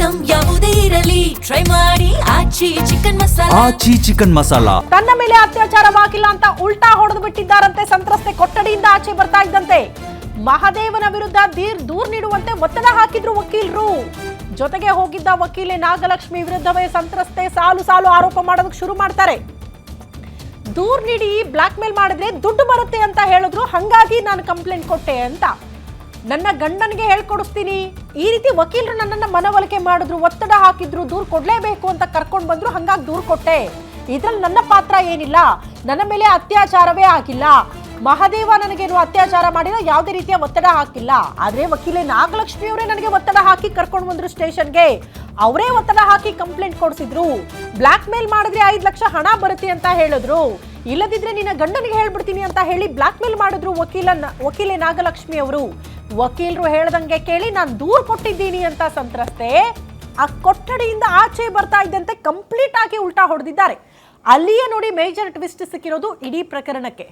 Item ಯಾವುದೇ ಇರಲಿ try ಮಾಡಿ ಆಚಿ ಚಿಕನ್ ಮಸಾಲಾ. ತನ್ನ ಮೇಲೆ ಅತ್ಯಾಚಾರವಾಗಿಲ್ಲ ಅಂತ ಉಲ್ಟಾ ಹೊಡೆದು ಬಿಟ್ಟಿದ್ದಾರಂತೆ ಸಂತ್ರಸ್ತೆ. ಕೊಠಡಿಯಿಂದ ಆಚೆ ಬರ್ತಾ ಇದ್ದಂತೆ ಮಹದೇವನ ವಿರುದ್ಧ ದೂರು ನೀಡುವಂತೆ ಒತ್ತಡ ಹಾಕಿದ್ರು ವಕೀಲರು. ಜೊತೆಗೆ ಹೋಗಿದ್ದ ವಕೀಲೆ ನಾಗಲಕ್ಷ್ಮಿ ವಿರುದ್ಧವೇ ಸಂತ್ರಸ್ತೆ ಸಾಲು ಆರೋಪ ಮಾಡೋದಕ್ಕೆ ಶುರು ಮಾಡ್ತಾರೆ. ದೂರು ನೀಡಿ ಬ್ಲಾಕ್ ಮೇಲ್ ಮಾಡಿದ್ರೆ ದುಡ್ಡು ಬರುತ್ತೆ ಅಂತ ಹೇಳಿದ್ರು, ಹಂಗಾಗಿ ನಾನು ಕಂಪ್ಲೇಂಟ್ ಕೊಟ್ಟೆ ಅಂತ. ನನ್ನ ಗಂಡನಿಗೆ ಹೇಳ್ಕೊಡಿಸ್ತೀನಿ, ಈ ರೀತಿ ವಕೀಲರು ನನ್ನನ್ನ ಮನವೊಲಿಕೆ ಮಾಡಿದ್ರು, ಒತ್ತಡ ಹಾಕಿದ್ರು, ದೂರು ಕೊಡ್ಲೇಬೇಕು ಅಂತ ಕರ್ಕೊಂಡು ಬಂದ್ರು, ಹಂಗಾಗಿ ದೂರು ಕೊಟ್ಟೆ. ಇದ್ರಲ್ಲಿ ನನ್ನ ಪಾತ್ರ ಏನಿಲ್ಲ, ನನ್ನ ಮೇಲೆ ಅತ್ಯಾಚಾರವೇ ಆಗಿಲ್ಲ, ಮಹದೇವ ನನಗೇನು ಅತ್ಯಾಚಾರ ಮಾಡಿಲ್ಲ, ಯಾವುದೇ ರೀತಿಯ ಒತ್ತಡ ಹಾಕಿಲ್ಲ. ಆದ್ರೆ ವಕೀಲೆ ನಾಗಲಕ್ಷ್ಮಿ ಅವರೇ ನನಗೆ ಒತ್ತಡ ಹಾಕಿ ಕರ್ಕೊಂಡು ಬಂದ್ರು ಸ್ಟೇಷನ್ಗೆ. ಅವರೇ ಒತ್ತಡ ಹಾಕಿ ಕಂಪ್ಲೇಂಟ್ ಕೊಡಿಸಿದ್ರು. ಬ್ಲಾಕ್ ಮೇಲ್ ಮಾಡಿದ್ರೆ 5 ಲಕ್ಷ ಹಣ ಬರುತ್ತೆ ಅಂತ ಹೇಳಿದ್ರು, ಇಲ್ಲದಿದ್ರೆ ನಿನ್ನ ಗಂಡನಿಗೆ ಹೇಳ್ಬಿಡ್ತೀನಿ ಅಂತ ಹೇಳಿ ಬ್ಲಾಕ್ ಮೇಲ್ ಮಾಡಿದ್ರು ವಕೀಲೆ ನಾಗಲಕ್ಷ್ಮಿ ಅವರು. ವಕೀಲರು ಹೇಳ್ದಂಗೆ ಕೇಳಿ ನಾನು ದೂರು ಕೊಟ್ಟಿದ್ದೀನಿ ಅಂತ ಸಂತ್ರಸ್ತೆ ಆ ಕೊಠಡಿಯಿಂದ ಆಚೆ ಬರ್ತಾ ಇದ್ದಂತೆ ಕಂಪ್ಲೀಟ್ ಆಗಿ ಉಲ್ಟಾ ಹೊಡೆದಿದ್ದಾರೆ. ಅಲ್ಲಿಯೇ ನೋಡಿ ಮೇಜರ್ ಟ್ವಿಸ್ಟ್ ಸಿಕ್ಕಿರೋದು ಇಡೀ ಪ್ರಕರಣಕ್ಕೆ.